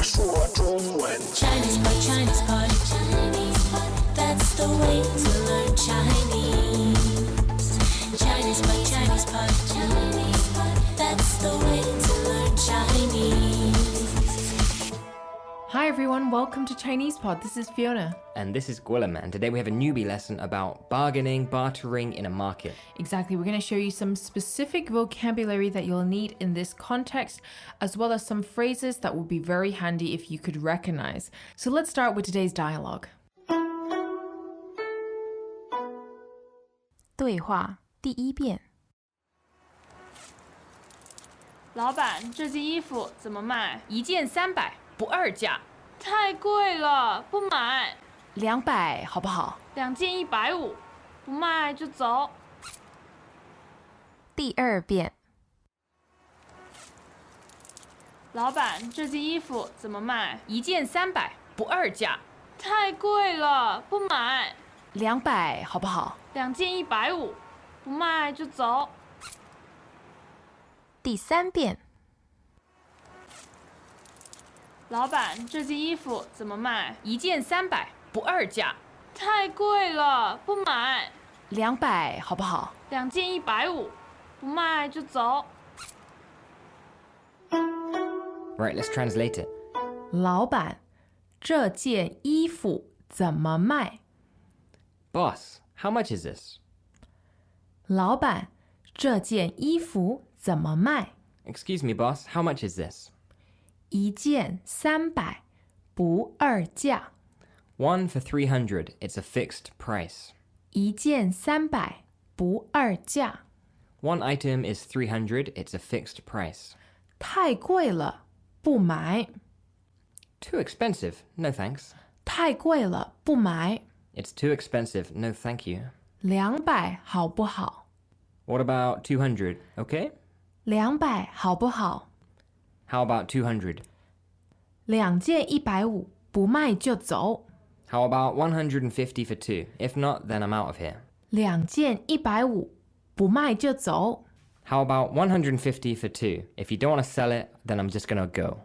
说中文。 Chinese pot, Chinese pot, Chinese pot. That's the way to learn Chinese. Chinese pot, Chinese pot, Chinese pot. That's the way to learn Chinese. Hi everyone, welcome to Chinese Pod. This is Fiona. And this is Gwilym, and today we have a newbie lesson about bargaining, bartering in a market. Exactly, we're going to show you some specific vocabulary that you'll need in this context, as well as some phrases that will be very handy if you could recognize. So let's start with today's dialogue. 对话第一遍。老板，这件衣服怎么卖？一件300，不二价。太贵了，不买。 200好不好？ 2件150，不卖就走。第二遍。老板，这件衣服怎么卖？一件300，不二价。太贵了，不买。 200好不好？ 2件150，不卖就走。第三遍。老板，这件衣服怎么卖？一件300，不二价。太贵了，不买。 200好不好？ 2件150，不卖就走。 Right, let's translate it. 老板，这件衣服怎么卖？ Boss, how much is this? 老板，这件衣服怎么卖？ Excuse me, boss, how much is this? 一件300，不二价。 One for 300, it's a fixed price. 一件300，不二价。 One item is 300, it's a fixed price. 太贵了，不买。 Too expensive, no thanks. 太贵了，不买。 It's too expensive, no thank you. 200好不好？ What about 200, okay? 200好不好？ How about 200? 2件150，不卖就走。 How about 150 for two? If not, then I'm out of here. 2件150，不卖就走。 How about 150 for two? If you don't want to sell it, then I'm just going to go.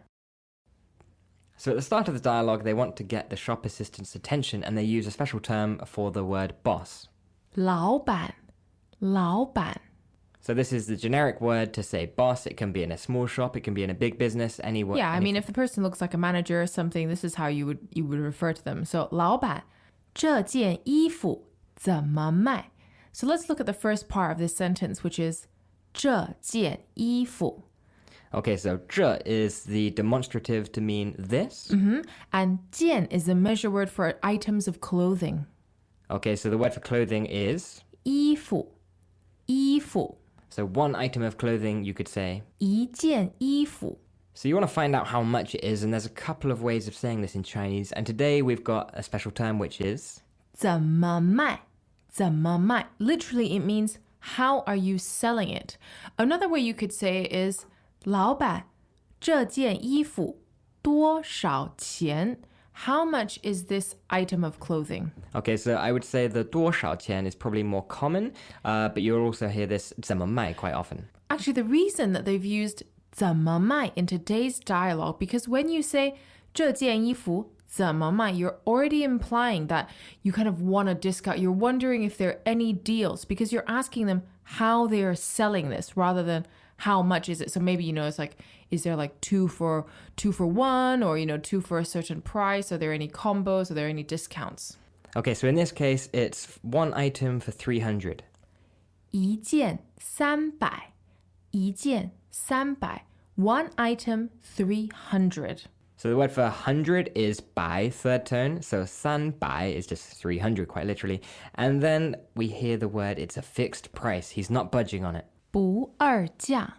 So at the start of the dialogue, they want to get the shop assistant's attention and they use a special term for the word boss. 老板，老板。 So this is the generic word to say boss. It can be in a small shop, it can be in a big business, anywhere. Yeah, I mean, if the person looks like a manager or something, this is how you would refer to them. So, 老板，这件衣服怎么卖? So let's look at the first part of this sentence, which is 这件衣服. Okay, so 这 is the demonstrative to mean this. And 件 is the measure word for items of clothing. Okay, so the word for clothing is... 衣服，衣服。 So one item of clothing, you could say... 一件衣服。 So you want to find out how much it is, and there's a couple of ways of saying this in Chinese. And today we've got a special term, which is... 怎么卖？怎么卖? Literally, it means how are you selling it? Another way you could say it is 老板，这件衣服多少钱? How much is this item of clothing? Okay, so I would say the 多少钱 is probably more common, but you'll also hear this 怎么卖 quite often. Actually, the reason that they've used 怎么卖 in today's dialogue, because when you say 这件衣服怎么卖, you're already implying that you kind of want a discount. You're wondering if there are any deals because you're asking them how they are selling this rather than how much is it. So maybe, it's like, is there like two for one or, two for a certain price? Are there any combos? Are there any discounts? Okay, so in this case, it's one item for 300. 一件300，一件300. One item, 300. So the word for 100 is 百, third tone. So 300 is just 300, quite literally. And then we hear the word, it's a fixed price. He's not budging on it. 不二价，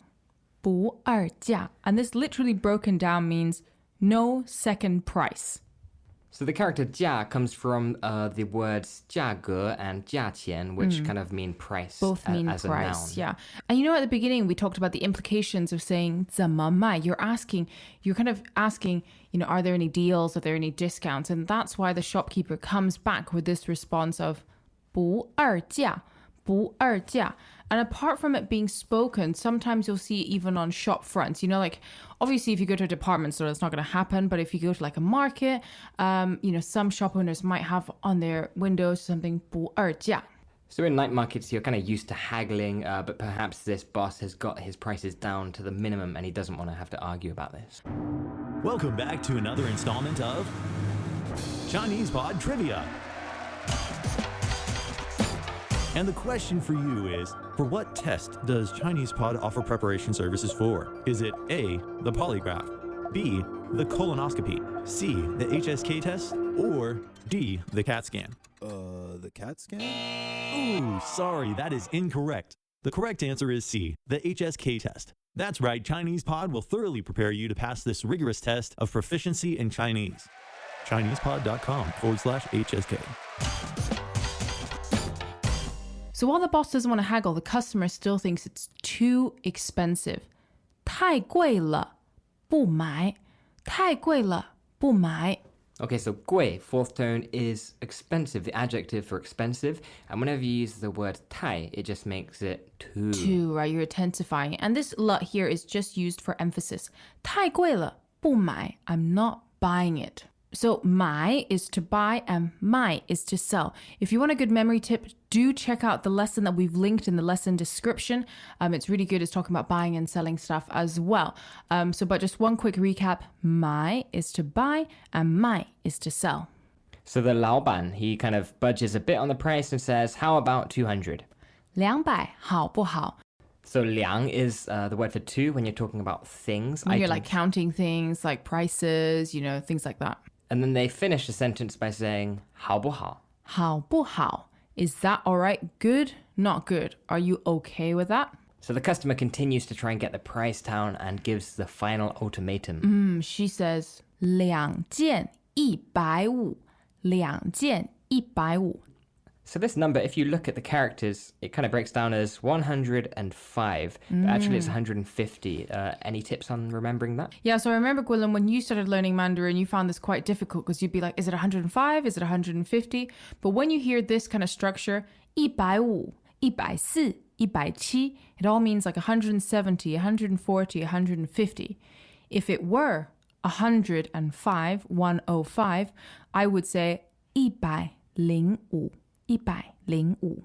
不二价. And this literally broken down means no second price. So the character 价 comes from the words 价格 and 价钱, which kind of mean price. Both mean as price, a noun. yeah. And at the beginning, we talked about the implications of saying 怎么卖. You're kind of asking, are there any deals? Are there any discounts? And that's why the shopkeeper comes back with this response of 不二价.不二价. And apart from it being spoken, sometimes you'll see it even on shop fronts. You know, like obviously if you go to a department store, that's not going to happen. But if you go to like a market, some shop owners might have on their windows something 不二价. So in night markets, you're kind of used to haggling, but perhaps this boss has got his prices down to the minimum and he doesn't want to have to argue about this. Welcome back to another installment of Chinese Pod Trivia. And the question for you is, for what test does Chinese Pod offer preparation services for? Is it A, the polygraph, B, the colonoscopy, C, the HSK test, or D, the CAT scan? The CAT scan? Ooh, sorry, that is incorrect. The correct answer is C, the HSK test. That's right, Chinese Pod will thoroughly prepare you to pass this rigorous test of proficiency in Chinese. ChinesePod.com/HSK. So while the boss doesn't want to haggle, the customer still thinks it's too expensive. 太贵了，不买。太贵了，不买。 Okay, so 贵, fourth tone, is expensive, the adjective for expensive. And whenever you use the word 太, it just makes it too. Too, right? You're intensifying. And this 了 here is just used for emphasis. 太贵了，不买. I'm not buying it. So 买 is to buy and 卖 is to sell. If you want a good memory tip, do check out the lesson that we've linked in the lesson description. It's really good. It's talking about buying and selling stuff as well. But just one quick recap. 买 is to buy and 卖 is to sell. So the 老板, he kind of budges a bit on the price and says, how about 200? 200好不好? So 两 is the word for two when you're talking about things. When you're items. like counting things, like prices, things like that. And then they finish the sentence by saying 好不好?好不好? Is that all right? Good? Not good. Are you okay with that? So the customer continues to try and get the price down and gives the final ultimatum. She says 2件150. 2件150. So this number, if you look at the characters, it kind of breaks down as 105, but actually it's 150. Any tips on remembering that? Yeah, so I remember, Gwilym, when you started learning Mandarin, you found this quite difficult because you'd be like, is it 105? Is it 150? But when you hear this kind of structure, 150, 140, 170, it all means like 170, 140, 150. If it were 105, 105, I would say 105. 105.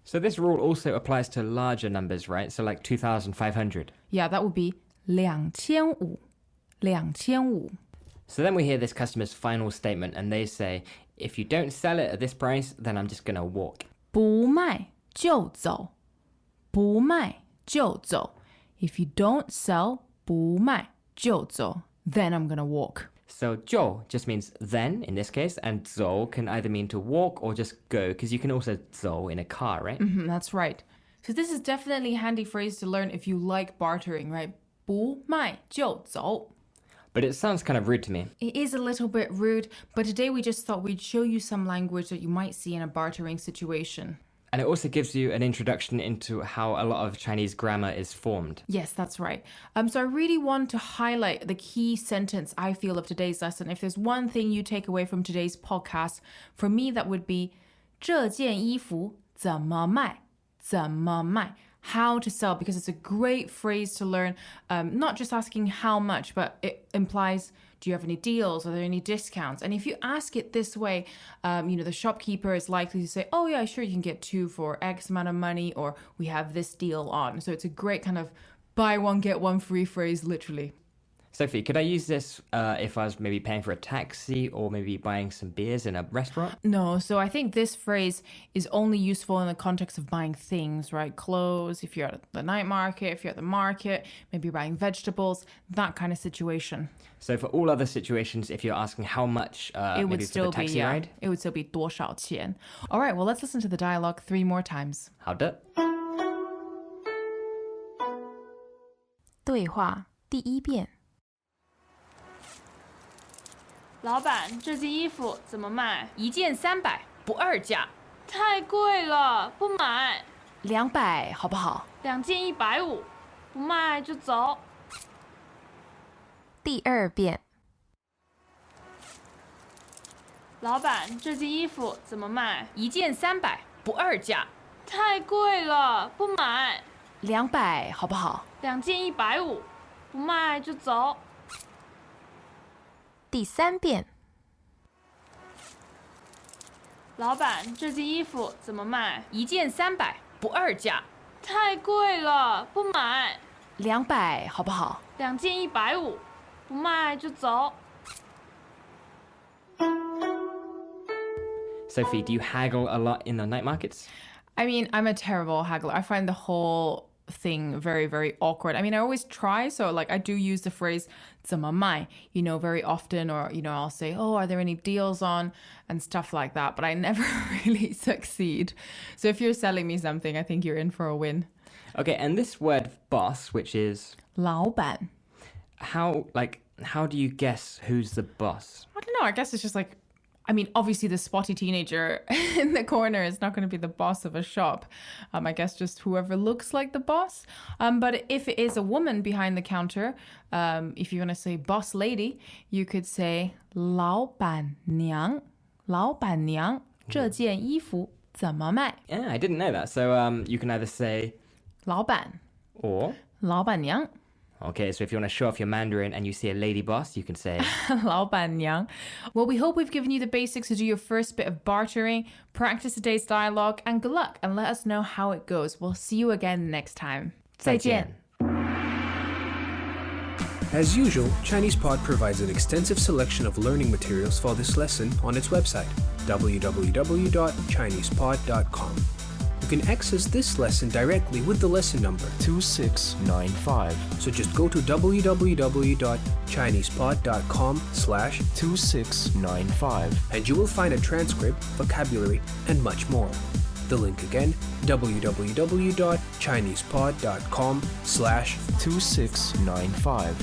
So this rule also applies to larger numbers, right? So like 2,500. Yeah, that would be 2,500. 2,500. So then we hear this customer's final statement and they say, if you don't sell it at this price, then I'm just going to walk. 不卖就走. 不卖就走. If you don't sell, 不卖就走, then I'm going to walk. So 就 just means then in this case, and 走 can either mean to walk or just go, because you can also 走 in a car, right? That's right. So this is definitely a handy phrase to learn if you like bartering, right? 不卖就走. But it sounds kind of rude to me. It is a little bit rude, but today we just thought we'd show you some language that you might see in a bartering situation. And it also gives you an introduction into how a lot of Chinese grammar is formed. Yes, that's right. So I really want to highlight the key sentence I feel of today's lesson. If there's one thing you take away from today's podcast, for me that would be 这件衣服怎么卖?怎么卖? How to sell, because it's a great phrase to learn. Not just asking how much, but it implies, do you have any deals? Are there any discounts? And if you ask it this way, the shopkeeper is likely to say, oh yeah, sure, you can get 2 for X amount of money, or we have this deal on. So it's a great kind of buy one, get one free phrase, literally. Sophie, could I use this if I was maybe paying for a taxi or maybe buying some beers in a restaurant? No, so I think this phrase is only useful in the context of buying things, right? Clothes, if you're at the night market, if you're at the market, maybe you're buying vegetables, that kind of situation. So for all other situations, if you're asking how much, It would maybe for still the be, taxi ride? it would still be 多少钱. All right, well, let's listen to the dialogue 3 more times. 好的。对话第一遍。老板，这件衣服怎么卖？ 1件300，不二价。太贵了，不买。 200好不好？ 2件150，不卖就走。第二遍。老板，这件衣服怎么卖？ 1件300，不二价。太贵了，不买。 200好不好？ 2件150，不卖就走。第3遍，老板，这件衣服怎么卖？ 1件300，不二价。 太贵了，不买。 200好不好？ 2件150，不卖就走。 Sophie, do you haggle a lot in the night markets? I mean, I'm a terrible haggler. I find the whole thing very, very awkward. I mean, I always try. So, like, I do use the phrase 怎么卖, you know, very often. Or, you know, I'll say, oh, are there any deals on? And stuff like that. But I never really succeed. So if you're selling me something, I think you're in for a win. Okay, and this word boss, which is 老板. how do you guess who's the boss? I don't know. I guess it's just like, I mean, obviously the spotty teenager in the corner is not going to be the boss of a shop. I guess just whoever looks like the boss. But if it is a woman behind the counter, if you want to say boss lady, you could say 老板娘,老板娘,这件衣服怎么卖? Yeah, I didn't know that. So you can either say 老板, or. 老板娘. Okay, so if you want to show off your Mandarin and you see a lady boss, you can say 老板娘. Well, we hope we've given you the basics to do your first bit of bartering, practice today's dialogue, and good luck, and let us know how it goes. We'll see you again next time. 再见. As usual, ChinesePod provides an extensive selection of learning materials for this lesson on its website, www.chinesepod.com. You can access this lesson directly with the lesson number 2695. So just go to www.chinesepod.com/2695 2695. and you will find a transcript, vocabulary, and much more. The link again, www.chinesepod.com/2695. 2695.